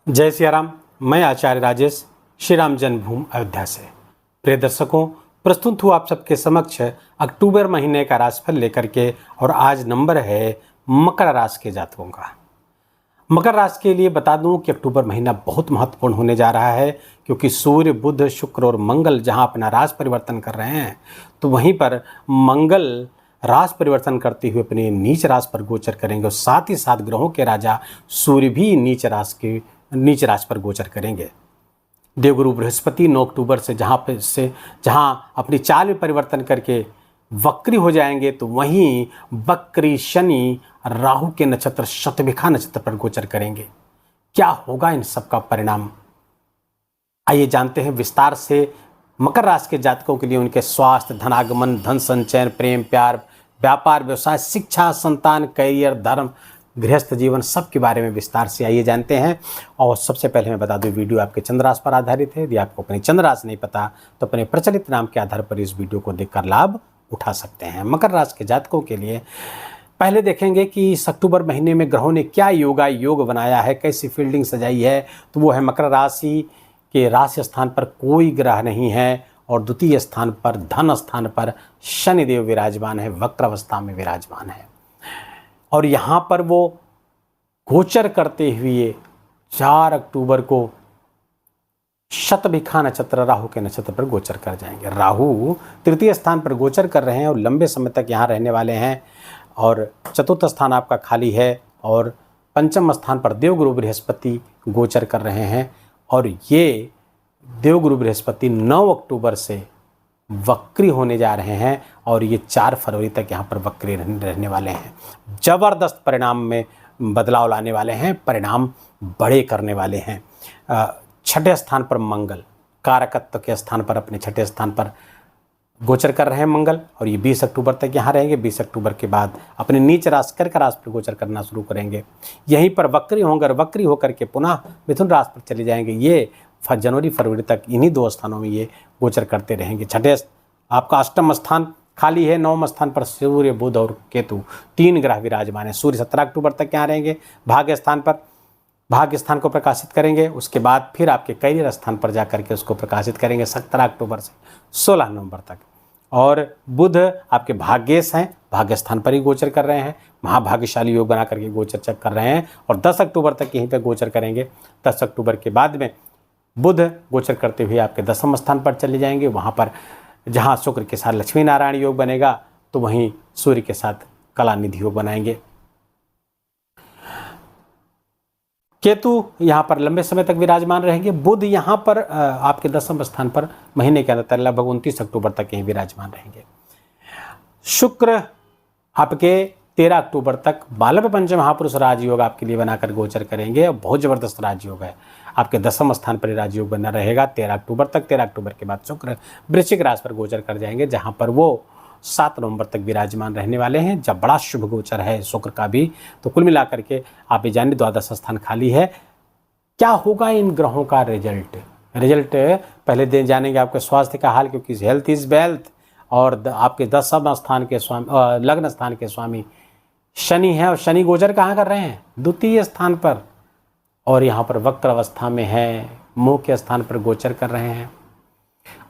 जय सिया राम। मैं आचार्य राजेश श्री राम जन्मभूमि अयोध्या से। प्रिय दर्शकों, प्रस्तुत हूँ आप सबके समक्ष अक्टूबर महीने का राशिफल लेकर के। और आज नंबर है मकर राशि के जातकों का। मकर राशि के लिए बता दूं कि अक्टूबर महीना बहुत महत्वपूर्ण होने जा रहा है, क्योंकि सूर्य, बुध, शुक्र और मंगल जहां अपना राशि परिवर्तन कर रहे हैं, तो वहीं पर मंगल राशि परिवर्तन करते हुए अपने नीच राशि पर गोचर करेंगे। और साथ ही साथ ग्रहों के राजा सूर्य भी नीच राशि पर गोचर करेंगे। देवगुरु बृहस्पति 9 अक्टूबर से जहां अपनी चाल में परिवर्तन करके वक्री हो जाएंगे, तो वहीं वक्री शनि राहु के नक्षत्र शतभिखा नक्षत्र पर गोचर करेंगे। क्या होगा इन सब का परिणाम, आइए जानते हैं विस्तार से। मकर राशि के जातकों के लिए उनके स्वास्थ्य, धनागमन, धन संचयन, प्रेम, प्यार, व्यापार, व्यवसाय, शिक्षा, संतान, करियर, धर्म, गृहस्थ जीवन, सब के बारे में विस्तार से आइए जानते हैं। और सबसे पहले मैं बता दूं, वीडियो आपके चंद्र राशि पर आधारित है। यदि आपको अपनी चंद्र राशि नहीं पता तो अपने प्रचलित नाम के आधार पर इस वीडियो को देखकर लाभ उठा सकते हैं। मकर राशि के जातकों के लिए पहले देखेंगे कि इस अक्टूबर महीने में ग्रहों ने क्या योग बनाया है, कैसी फील्डिंग सजाई है। तो वो है, मकर राशि के राशि स्थान पर कोई ग्रह नहीं है और द्वितीय स्थान पर, धन स्थान पर शनिदेव विराजमान है, वक्र अवस्था में विराजमान है। और यहाँ पर वो गोचर करते हुए 4 अक्टूबर को शतभिखा नक्षत्र राहु के नक्षत्र पर गोचर कर जाएंगे। राहु तृतीय स्थान पर गोचर कर रहे हैं और लंबे समय तक यहाँ रहने वाले हैं। और चतुर्थ स्थान आपका खाली है और पंचम स्थान पर देवगुरु बृहस्पति गोचर कर रहे हैं। और ये देवगुरु बृहस्पति 9 अक्टूबर से वक्री होने जा रहे हैं और ये 4 फरवरी तक यहाँ पर वक्री रहने वाले हैं। जबरदस्त परिणाम में बदलाव लाने वाले हैं, परिणाम बड़े करने वाले हैं। छठे स्थान पर मंगल कारकत्व के स्थान पर, अपने छठे स्थान पर गोचर कर रहे हैं मंगल, और ये 20 अक्टूबर तक यहाँ रहेंगे। 20 अक्टूबर के बाद अपने नीच राशि कर्क राशि पर गोचर करना शुरू करेंगे। यहीं पर वक्री होंगे, वक्री होकर के पुनः मिथुन राशि पर चले जाएंगे। ये जनवरी फरवरी तक इन्हीं 2 स्थानों में ये गोचर करते रहेंगे। छठे आपका अष्टम स्थान खाली है। 9वें स्थान पर सूर्य, बुध और केतु 3 ग्रह विराजमान है। सूर्य 17 अक्टूबर तक यहाँ रहेंगे भाग्य स्थान पर, भाग्य स्थान को प्रकाशित करेंगे। उसके बाद फिर आपके करियर स्थान पर जाकर के उसको प्रकाशित करेंगे 17 अक्टूबर से 16 नवंबर तक। और बुध आपके भाग्येश हैं, भाग्य स्थान पर ही गोचर कर रहे हैं, महाभाग्यशाली योग बना करके गोचर चेक कर रहे हैं और 10 अक्टूबर तक यहीं पर गोचर करेंगे। 10 अक्टूबर के बाद में बुध गोचर करते हुए आपके 10वें स्थान पर चले जाएंगे। वहाँ पर जहाँ शुक्र के साथ लक्ष्मी नारायण योग बनेगा, तो वहीं सूर्य के साथ कलानिधि योग बनाएंगे। केतु यहाँ पर लंबे समय तक विराजमान रहेंगे। बुध यहाँ पर आपके 10वें स्थान पर महीने के अंदर लगभग 29 अक्टूबर तक यहीं विराजमान रहेंगे। शुक्र आपके 13 अक्टूबर तक 12वें पंचम महापुरुष राजयोग आपके लिए बनाकर गोचर करेंगे। और बहुत जबरदस्त राजयोग है, आपके 10वें स्थान पर राजयोग बना रहेगा 13 अक्टूबर तक। 13 अक्टूबर के बाद शुक्र वृश्चिक राशि पर गोचर कर जाएंगे, जहां पर वो 7 नवंबर तक विराजमान रहने वाले हैं। जब बड़ा शुभ गोचर है शुक्र का भी, तो कुल मिलाकर के आप ये जानिए 12 स्थान खाली है। क्या होगा इन ग्रहों का रिजल्ट पहले दिन जानेंगे आपके स्वास्थ्य का हाल, क्योंकि हेल्थ इज वेल्थ। और आपके 10वें स्थान के स्वामी, लग्न स्थान के स्वामी शनि है, और शनि गोचर कहाँ कर रहे हैं? द्वितीय स्थान पर, और यहाँ पर वक्र अवस्था में है, मुंह के स्थान पर गोचर कर रहे हैं।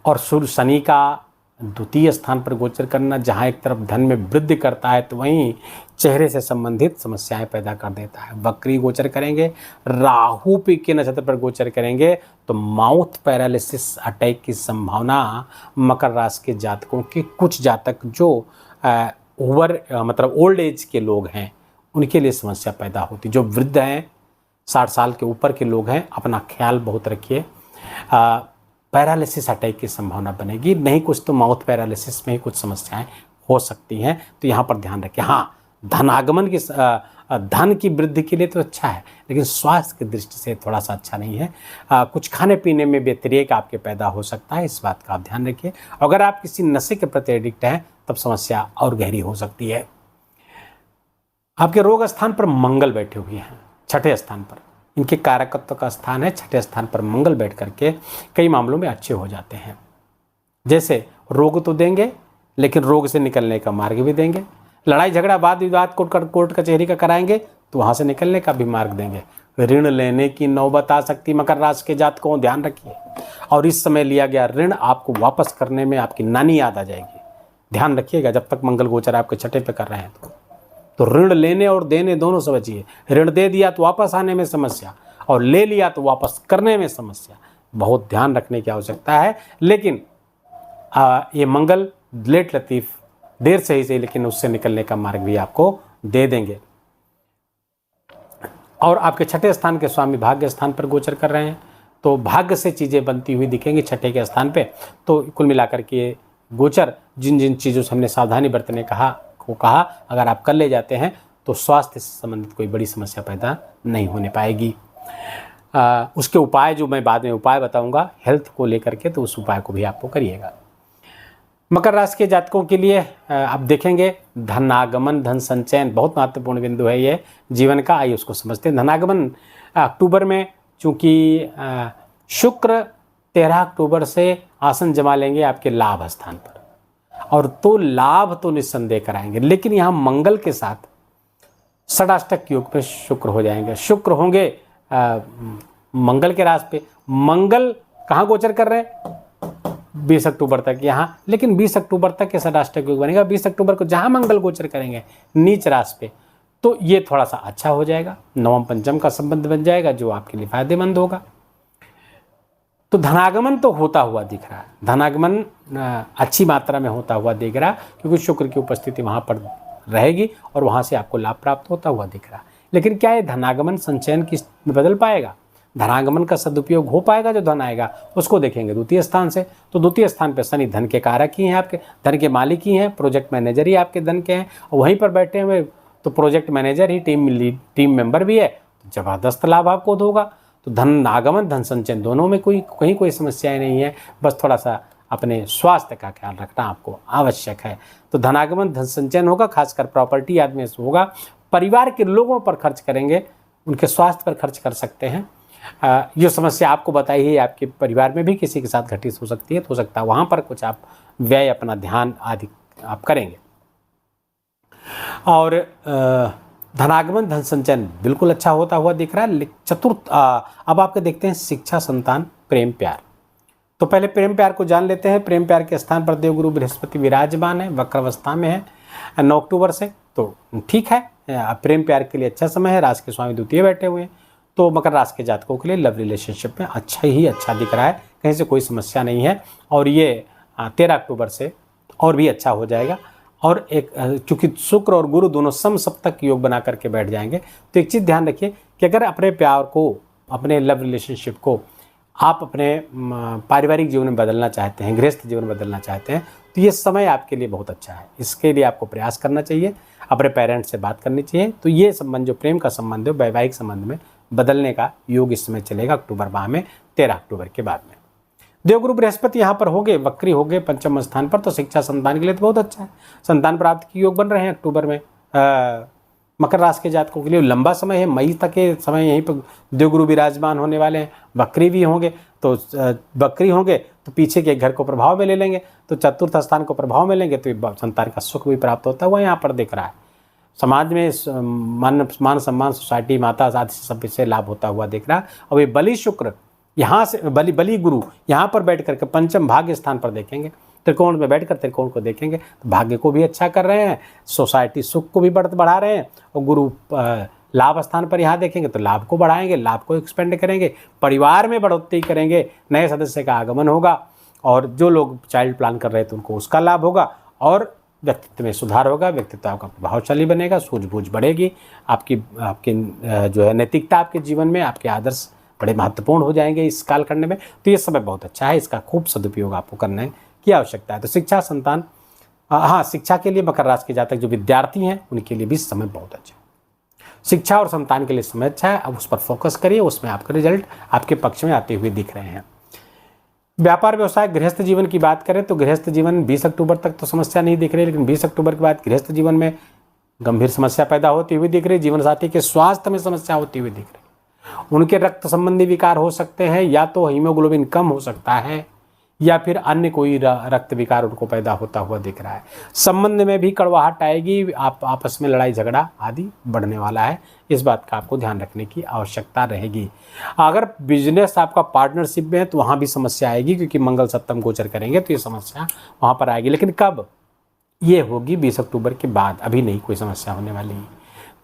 और सूर्य शनि का द्वितीय स्थान पर गोचर करना, जहाँ एक तरफ धन में वृद्धि करता है, तो वहीं चेहरे से संबंधित समस्याएं पैदा कर देता है। वक्री गोचर करेंगे, राहु के नक्षत्र पर गोचर करेंगे, तो माउथ पैरालिसिस अटैक की संभावना मकर राशि के जातकों के, कुछ जातक जो मतलब ओल्ड एज के लोग हैं, उनके लिए समस्या पैदा होती। जो वृद्ध हैं, 60 साल के ऊपर के लोग हैं, अपना ख्याल बहुत रखिए। पैरालिसिस अटैक की संभावना बनेगी, नहीं कुछ तो माउथ पैरालिसिस में ही कुछ समस्याएं हो सकती हैं, तो यहाँ पर ध्यान रखें। हाँ, धनागमन की धन की वृद्धि के लिए तो अच्छा है, लेकिन स्वास्थ्य की दृष्टि से थोड़ा सा अच्छा नहीं है। कुछ खाने पीने में व्यतिरेक आपके पैदा हो सकता है, इस बात का आप ध्यान रखिए। अगर आप किसी नशे के प्रति एडिक्ट हैं, तब समस्या और गहरी हो सकती है। आपके रोग स्थान पर मंगल बैठे हुए हैं, छठे स्थान पर, इनके कारकत्व का स्थान है। छठे स्थान पर मंगल बैठ करके कई मामलों में अच्छे हो जाते हैं। जैसे रोग तो देंगे, लेकिन रोग से निकलने का मार्ग भी देंगे। लड़ाई झगड़ा वाद विवाद कोर्ट कचहरी का कराएंगे तो वहाँ से निकलने का भी मार्ग देंगे। ऋण लेने की नौबत आ सकती मकर राशि के जातकों, ध्यान रखिए। और इस समय लिया गया ऋण आपको वापस करने में आपकी नानी याद आ जाएगी, ध्यान रखिएगा। जब तक मंगल गोचर आपके छठे पे कर रहे हैं तो ऋण लेने और देने दोनों समझिए। ऋण दे दिया तो वापस आने में समस्या, और ले लिया तो वापस करने में समस्या। बहुत ध्यान रखने की आवश्यकता है। लेकिन ये मंगल लेट लतीफ, देर से ही सही, लेकिन उससे निकलने का मार्ग भी आपको दे देंगे। और आपके छठे स्थान के स्वामी भाग्य स्थान पर गोचर कर रहे हैं, तो भाग्य से चीज़ें बनती हुई दिखेंगी छठे के स्थान पे। तो कुल मिलाकर के गोचर जिन जिन चीज़ों से हमने सावधानी बरतने कहा अगर आप कर ले जाते हैं तो स्वास्थ्य से संबंधित कोई बड़ी समस्या पैदा नहीं होने पाएगी। उसके उपाय जो मैं बाद में उपाय बताऊंगा हेल्थ को लेकर के, तो उस उपाय को भी आपको करिएगा। मकर राशि के जातकों के लिए आप देखेंगे धनागमन, धन संचयन बहुत महत्वपूर्ण बिंदु है ये जीवन का। आइए उसको समझते हैं। धनागमन अक्टूबर में, चूँकि शुक्र 13 अक्टूबर से आसन जमा लेंगे आपके लाभ स्थान पर, और तो लाभ तो निस्संदेह कराएंगे। लेकिन यहाँ मंगल के साथ षडाष्टक योग में शुक्र हो जाएंगे। शुक्र होंगे मंगल के राशि पे। मंगल कहाँ गोचर कर रहे हैं? 20 अक्टूबर तक यहाँ, लेकिन 20 अक्टूबर तक के षडाष्टक योग बनेगा। 20 अक्टूबर को जहाँ मंगल गोचर करेंगे नीच राशि पे, तो ये थोड़ा सा अच्छा हो जाएगा। नवम पंचम का संबंध बन जाएगा जो आपके लिए फायदेमंद होगा। तो धनागमन तो होता हुआ दिख रहा है, धनागमन अच्छी मात्रा में होता हुआ दिख रहा है, क्योंकि शुक्र की उपस्थिति वहाँ पर रहेगी और वहाँ से आपको लाभ प्राप्त होता हुआ दिख रहा है। लेकिन क्या ये धनागमन संचयन की बदल पाएगा? धनागमन का सदुपयोग हो पाएगा? जो धन आएगा उसको देखेंगे द्वितीय स्थान से। तो द्वितीय स्थान पर शनि धन के कारक ही हैं, आपके धन के मालिक ही हैं, प्रोजेक्ट मैनेजर ही आपके धन के हैं, और वहीं पर बैठे हुए तो प्रोजेक्ट मैनेजर ही टीम मेंबर भी है, तो जबरदस्त लाभ आपको होगा। तो धन आगमन धन संचयन दोनों में कहीं कोई समस्याएं नहीं है। बस थोड़ा सा अपने स्वास्थ्य का ख्याल रखना आपको आवश्यक है। तो धनागमन धन संचयन होगा, खासकर प्रॉपर्टी आदमी से होगा। परिवार के लोगों पर खर्च करेंगे, उनके स्वास्थ्य पर खर्च कर सकते हैं। ये समस्या आपको बताई है, आपके परिवार में भी किसी के साथ घटित हो सकती है, तो हो सकता है वहाँ पर कुछ आप व्यय, अपना ध्यान आदि आप करेंगे। और धनागमन धन संचयन बिल्कुल अच्छा होता हुआ दिख रहा है। चतुर्थ अब आपके देखते हैं शिक्षा, संतान, प्रेम प्यार। तो पहले प्रेम प्यार को जान लेते हैं। प्रेम प्यार के स्थान पर देवगुरु बृहस्पति विराजमान है, वक्र अवस्था में है 9 अक्टूबर से, तो ठीक है। प्रेम प्यार के लिए अच्छा समय है। राशि के स्वामी द्वितीय बैठे हुए हैं, तो मकर राशि के जातकों के लिए लव रिलेशनशिप में अच्छा दिख रहा है, कहीं से कोई समस्या नहीं है। और ये 13 अक्टूबर से और भी अच्छा हो जाएगा। और एक चूँकि शुक्र और गुरु दोनों सम सप्तक योग बना करके बैठ जाएंगे, तो एक चीज़ ध्यान रखिए कि अगर अपने प्यार को, अपने लव रिलेशनशिप को आप अपने पारिवारिक जीवन में बदलना चाहते हैं, गृहस्थ जीवन में बदलना चाहते हैं, तो ये समय आपके लिए बहुत अच्छा है। इसके लिए आपको प्रयास करना चाहिए, अपने पेरेंट्स से बात करनी चाहिए। तो ये संबंध जो प्रेम का संबंध है, वैवाहिक संबंध में बदलने का योग इस समय चलेगा अक्टूबर माह में, 13 अक्टूबर के बाद में। देवगुरु बृहस्पति यहाँ पर हो गए, वक्री हो गए पंचम स्थान पर, तो शिक्षा संतान के लिए तो बहुत अच्छा है। संतान प्राप्ति के योग बन रहे हैं अक्टूबर में। मकर राशि के जातकों के लिए लंबा समय है, मई तक के समय यहीं पर देवगुरु विराजमान होने वाले हैं। वक्री भी होंगे, तो वक्री होंगे तो पीछे के घर को प्रभाव में ले लेंगे, तो चतुर्थ स्थान को प्रभाव में लेंगे, तो संतान का सुख भी प्राप्त होता हुआ यहाँ पर दिख रहा है। समाज में मान सम्मान, सोसाइटी, माता आदि सब से लाभ होता हुआ दिख रहा है। और ये बलि शुक्र यहाँ से, बलि गुरु यहाँ पर बैठ करके पंचम भाग्य स्थान पर देखेंगे, त्रिकोण में बैठकर त्रिकोण को देखेंगे, तो भाग्य को भी अच्छा कर रहे हैं, सोसाइटी सुख को भी बढ़ा रहे हैं। और गुरु लाभ स्थान पर यहाँ देखेंगे तो लाभ को बढ़ाएंगे, लाभ को एक्सपेंड करेंगे, परिवार में बढ़ोतरी करेंगे, नए सदस्य का आगमन होगा, और जो लोग चाइल्ड प्लान कर रहे थे उनको उसका लाभ होगा, और व्यक्तित्व में सुधार होगा, व्यक्तित्व आपका प्रभावशाली बनेगा, सूझबूझ बढ़ेगी, आपकी जो है नैतिकता आपके जीवन में, आपके आदर्श बड़े महत्वपूर्ण हो जाएंगे इस कालखंड में। तो ये समय बहुत अच्छा है, इसका खूब सदुपयोग आपको करने की आवश्यकता है। तो शिक्षा, संतान, हाँ, शिक्षा के लिए मकर राशि के जातक जो विद्यार्थी हैं उनके लिए भी समय बहुत अच्छा है। शिक्षा और संतान के लिए समय अच्छा है, अब उस पर फोकस करिए, उसमें आपका रिजल्ट आपके पक्ष में आते हुए दिख रहे हैं। व्यापार व्यवसाय, गृहस्थ जीवन की बात करें तो गृहस्थ जीवन 20 अक्टूबर तक तो समस्या नहीं दिख रही, लेकिन 20 अक्टूबर के बाद गृहस्थ जीवन में गंभीर समस्या पैदा होती हुई दिख रही। जीवन साथी के स्वास्थ्य में समस्या होती हुई दिख रही, उनके रक्त संबंधी विकार हो सकते हैं, या तो हीमोग्लोबिन कम हो सकता है, या फिर अन्य कोई रक्त विकार उनको पैदा होता हुआ दिख रहा है। संबंध में भी कड़वाहट आएगी, आप आपस में लड़ाई झगड़ा आदि बढ़ने वाला है। इस बात का आपको ध्यान रखने की आवश्यकता रहेगी। अगर बिजनेस आपका पार्टनरशिप में है तो वहाँ भी समस्या आएगी, क्योंकि मंगल सप्तम गोचर करेंगे तो ये समस्या वहाँ पर आएगी। लेकिन कब ये होगी? 20 अक्टूबर के बाद, अभी नहीं कोई समस्या होने वाली है।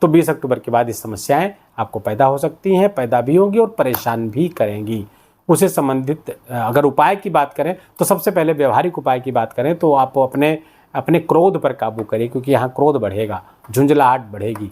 तो 20 अक्टूबर के बाद ये समस्याएं आपको पैदा हो सकती हैं, पैदा भी होंगी और परेशान भी करेंगी। उसे संबंधित अगर उपाय की बात करें तो सबसे पहले व्यवहारिक उपाय की बात करें तो आप अपने क्रोध पर काबू करें, क्योंकि यहाँ क्रोध बढ़ेगा, झुंझलाहट बढ़ेगी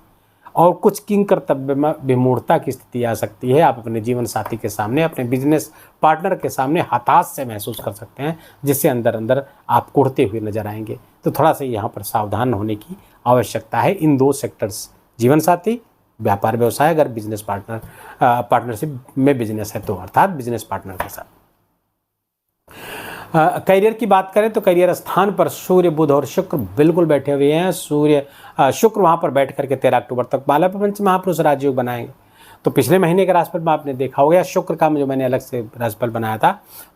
और कुछ किंग कर्तव्य में विमूढ़ता की स्थिति आ सकती है। आप अपने जीवन साथी के सामने, अपने बिजनेस पार्टनर के सामने हताश से महसूस कर सकते हैं, जिससे अंदर अंदर आप कुढ़ते हुए नजर आएंगे। तो थोड़ा सा यहाँ पर सावधान होने की आवश्यकता है। इन 2 सेक्टर्स, जीवन साथी, व्यापार व्यवसाय, अगर बिजनेस पार्टनरशिप में बिजनेस है तो, अर्थात बिजनेस पार्टनर के साथ। करियर की बात करें तो करियर स्थान पर सूर्य, बुध और शुक्र बिल्कुल बैठे हुए हैं। शुक्र वहां पर बैठ करके 13 अक्टूबर तक माला पंच महापुरुष राजयोग बनाएंगे। तो पिछले महीने के राशिफल में आपने देखा होगा, शुक्र का जो मैंने अलग से राशिफल बनाया था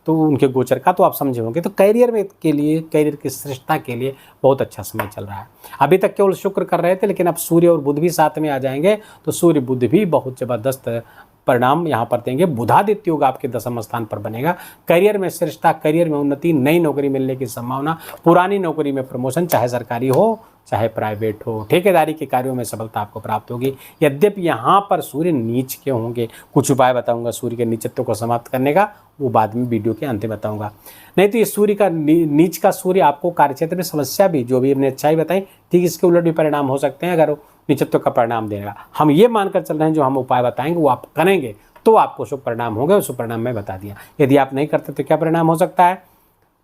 तो उनके गोचर का, तो आप समझे होंगे। तो करियर में के लिए, करियर की श्रेष्ठता के लिए बहुत अच्छा समय चल रहा है। अभी तक केवल शुक्र कर रहे थे, लेकिन अब सूर्य और बुध भी साथ में आ जाएंगे तो सूर्य बुध भी बहुत जबरदस्त परिणाम यहाँ पर देंगे। बुधादित्य योग आपके 10वें स्थान पर बनेगा। करियर में श्रेष्ठता, करियर में उन्नति, नई नौकरी मिलने की संभावना, पुरानी नौकरी में प्रमोशन, चाहे सरकारी हो चाहे प्राइवेट हो, ठेकेदारी के कार्यों में सफलता आपको प्राप्त होगी। यद्यपि यहाँ पर सूर्य नीच के होंगे, कुछ उपाय बताऊंगा सूर्य के नीचत्व को समाप्त करने का, वो बाद में वीडियो के अंत में बताऊंगा। नहीं तो ये सूर्य का नीच का सूर्य आपको कार्यक्षेत्र में समस्या भी, जो भी हमने अच्छाई बताई, ठीक इसके उलट भी परिणाम हो सकते हैं अगर नीचत्व का परिणाम देगा। हम ये मानकर चल रहे हैं जो हम उपाय बताएंगे वो आप करेंगे तो आपको शुभ परिणाम होगा। शुभ परिणाम मैं बता दिया। यदि आप नहीं करते तो क्या परिणाम हो सकता है?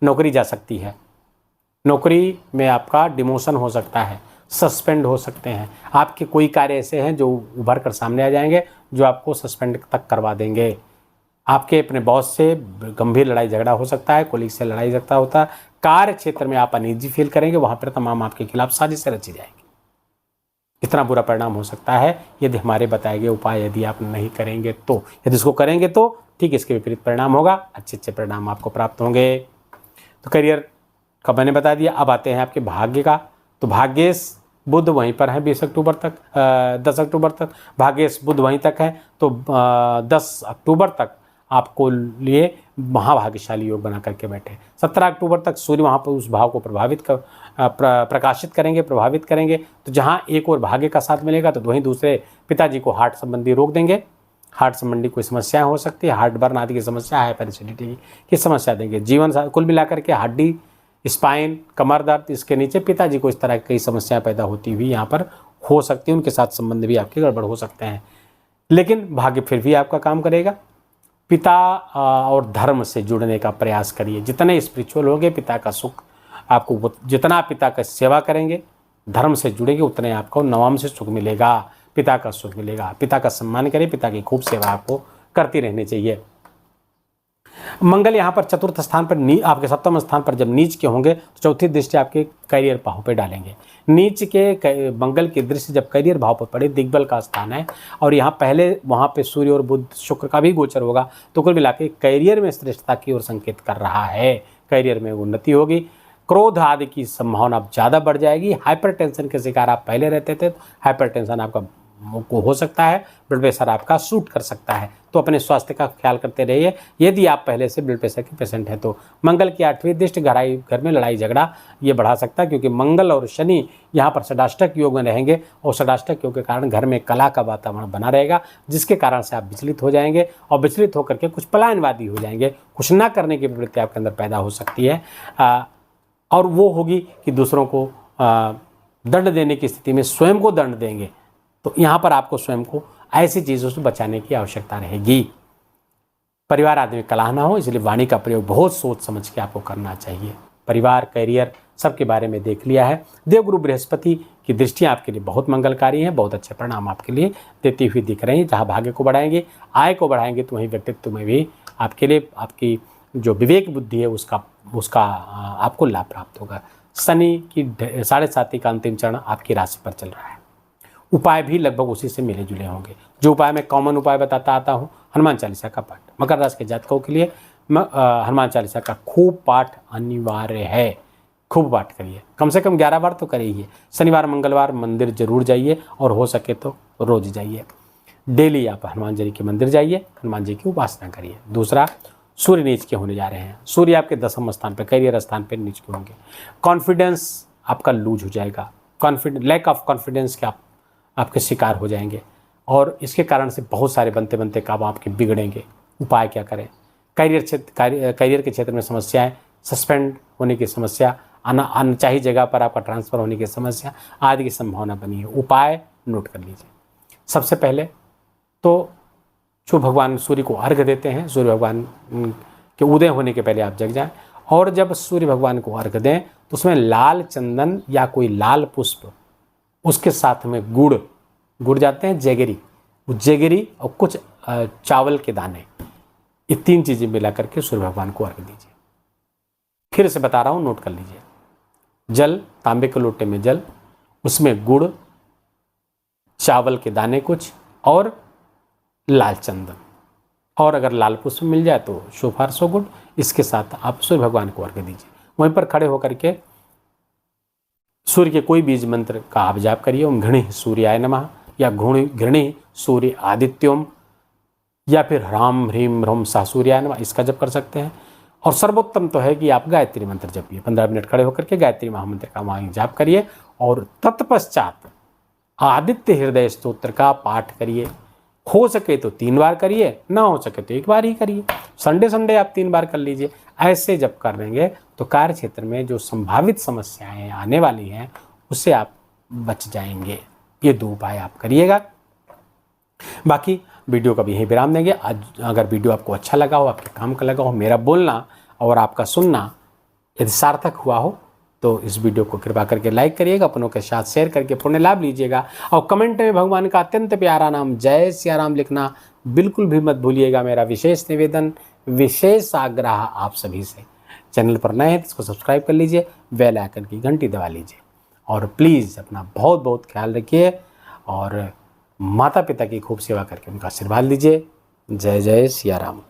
नौकरी जा सकती है, नौकरी में आपका डिमोशन हो सकता है, सस्पेंड हो सकते हैं, आपके कोई कार्य ऐसे हैं जो उभर कर सामने आ जाएंगे जो आपको सस्पेंड तक करवा देंगे। आपके अपने बॉस से गंभीर लड़ाई झगड़ा हो सकता है, कोलीग से लड़ाई झगड़ा होता है। कार्य क्षेत्र में आप अनईजी फील करेंगे, वहां पर तमाम आपके खिलाफ साजिशें रची जाएंगी। इतना बुरा परिणाम हो सकता है यदि हमारे बताए गए उपाय यदि आप नहीं करेंगे तो। यदि इसको करेंगे तो ठीक इसके विपरीत परिणाम होगा, अच्छे परिणाम आपको प्राप्त होंगे। तो करियर का मैंने बता दिया। अब आते हैं आपके भाग्य का। तो भाग्येश बुध वहीं पर है 20 अक्टूबर तक, 10 अक्टूबर तक भाग्येश बुध वहीं तक है। तो 10 अक्टूबर तक आपको लिए महाभाग्यशाली योग बना करके बैठे। 17 अक्टूबर तक सूर्य वहाँ पर उस भाव को प्रकाशित करेंगे, प्रभावित करेंगे। तो जहाँ एक और भाग्य का साथ मिलेगा तो वहीं दूसरे पिताजी को हार्ट संबंधी रोक देंगे। हार्ट संबंधी कोई समस्याएं हो सकती है, हार्ट बर्न आदि की समस्या, हाइपरएसिडिटी की समस्या देंगे। जीवन कुल मिलाकर के हड्डी, स्पाइन, कमर दर्द, इसके नीचे पिताजी को इस तरह की कई समस्याएं पैदा होती हुई यहाँ पर हो सकती हैं। उनके साथ संबंध भी आपके गड़बड़ हो सकते हैं, लेकिन भाग्य फिर भी आपका काम करेगा। पिता और धर्म से जुड़ने का प्रयास करिए। जितने स्पिरिचुअल होंगे, पिता का सुख आपको, जितना पिता का सेवा करेंगे, धर्म से जुड़ेंगे, उतने आपको नवम से सुख मिलेगा, पिता का सुख मिलेगा। पिता का सम्मान करें, पिता की खूब सेवा आपको करती रहनी चाहिए। मंगल यहाँ पर चतुर्थ स्थान पर, आपके 7वें स्थान पर जब नीच के होंगे तो चौथी दृष्टि आपके करियर भाव पे डालेंगे। नीच के मंगल की दृष्टि जब करियर भाव पर पड़े, दिग्बल का स्थान है और यहाँ पहले वहाँ पे सूर्य और बुध शुक्र का भी गोचर होगा, तो कुल मिला के करियर में श्रेष्ठता की ओर संकेत कर रहा है। करियर में उन्नति होगी, क्रोध आदि की संभावना अब ज़्यादा बढ़ जाएगी। हाइपरटेंशन के शिकार आप पहले रहते थे, हाइपरटेंशन आपका को हो सकता है, ब्लड प्रेशर आपका शूट कर सकता है। तो अपने स्वास्थ्य का ख्याल करते रहिए यदि आप पहले से ब्लड प्रेशर के पेशेंट हैं तो। मंगल की 8वीं दृष्टि घर में लड़ाई झगड़ा ये बढ़ा सकता है, क्योंकि मंगल और शनि यहाँ पर षडाष्टक योग में रहेंगे और षडाष्टक योग के कारण घर में कला का वातावरण बना रहेगा, जिसके कारण से आप विचलित हो जाएंगे और विचलित होकर के कुछ पलायनवादी हो जाएंगे। कुछ ना करने की प्रवृत्ति आपके अंदर पैदा हो सकती है और वो होगी कि दूसरों को दंड देने की स्थिति में स्वयं को दंड देंगे। तो यहाँ पर आपको स्वयं को ऐसी चीज़ों से बचाने की आवश्यकता रहेगी। परिवार आदि में कलह ना हो, इसलिए वाणी का प्रयोग बहुत सोच समझ के आपको करना चाहिए। परिवार, करियर सबके बारे में देख लिया है। देवगुरु बृहस्पति की दृष्टियाँ आपके लिए बहुत मंगलकारी हैं, बहुत अच्छे परिणाम आपके लिए देती हुई दिख रही हैं। जहाँ भाग्य को बढ़ाएंगे, आय को बढ़ाएंगे, तो वहीं व्यक्तित्व में भी आपके लिए आपकी जो विवेक बुद्धि है उसका आपको लाभ प्राप्त होगा। शनि की 7.5 का अंतिम चरण आपकी राशि पर चल रहा है। उपाय भी लगभग उसी से मिले जुले होंगे। जो उपाय मैं कॉमन उपाय बताता आता हूँ, हनुमान चालीसा का पाठ। मकर राशि के जातकों के लिए हनुमान चालीसा का खूब पाठ अनिवार्य है। खूब पाठ करिए, कम से कम 11 बार तो करिए। शनिवार मंगलवार मंदिर जरूर जाइए और हो सके तो रोज जाइए। डेली आप हनुमान जी के मंदिर जाइए, हनुमान जी की उपासना करिए। दूसरा, सूर्य नीच के होने जा रहे हैं। सूर्य आपके 10वें स्थान पर, करियर स्थान पर नीच के होंगे। कॉन्फिडेंस आपका लूज हो जाएगा, लैक ऑफ कॉन्फिडेंस के आपके शिकार हो जाएंगे और इसके कारण से बहुत सारे बनते बनते काम आपके बिगड़ेंगे। उपाय क्या करें? करियर के क्षेत्र में समस्याएं, सस्पेंड होने की समस्या, अनचाही जगह पर आपका ट्रांसफर होने की समस्या आदि की संभावना बनी है। उपाय नोट कर लीजिए। सबसे पहले तो जो भगवान सूर्य को अर्घ्य देते हैं, सूर्य भगवान के उदय होने के पहले आप जग जाएं और जब सूर्य भगवान को अर्घ्य दें तो उसमें लाल चंदन या कोई लाल पुष्प, उसके साथ में गुड़ जाते हैं, जेगरी, जेगरी और कुछ चावल के दाने, ये 3 चीज़ें मिला करके सूर्य भगवान को अर्घ्य दीजिए। फिर से बता रहा हूँ, नोट कर लीजिए। जल, तांबे के लोटे में जल, उसमें गुड़, चावल के दाने कुछ और लाल चंदन, और अगर लाल पुष्प मिल जाए तो सो फार सो गुड। इसके साथ आप सूर्य भगवान को अर्घ्य दीजिए। वहीं पर खड़े होकर के सूर्य के कोई बीज मंत्र का आप जाप करिए। ओम घृणी सूर्याय नमः या घृणी सूर्य आदित्योम या फिर राम ह्रीम ह्रम सा सूर्याय नमः, इसका जप कर सकते हैं। और सर्वोत्तम तो है कि आप गायत्री मंत्र जपिए। 15 मिनट खड़े होकर के गायत्री महामंत्र का वहाँ जाप करिए और तत्पश्चात आदित्य हृदय स्तोत्र का पाठ करिए। हो सके तो 3 बार करिए, ना हो सके तो 1 बार ही करिए। संडे आप 3 बार कर लीजिए। ऐसे जब कर लेंगे तो कार्य क्षेत्र में जो संभावित समस्याएं आने वाली हैं उससे आप बच जाएंगे। ये 2 उपाय आप करिएगा। बाकी वीडियो का भी यहीं विराम देंगे। आज अगर वीडियो आपको अच्छा लगा हो, आपके काम का लगा हो, मेरा बोलना और आपका सुनना यदि सार्थक हुआ हो तो इस वीडियो को कृपा करके लाइक करिएगा, अपनों के साथ शेयर करके पुण्य लाभ लीजिएगा और कमेंट में भगवान का अत्यंत प्यारा नाम जय सिया राम लिखना बिल्कुल भी मत भूलिएगा। मेरा विशेष निवेदन, विशेष आग्रह आप सभी से। चैनल पर नए हैं तो इसको सब्सक्राइब कर लीजिए, बेल आइकन की घंटी दबा लीजिए और प्लीज़ अपना बहुत बहुत ख्याल रखिए और माता पिता की खूब सेवा करके उनका आशीर्वाद लीजिए। जय जय सिया राम।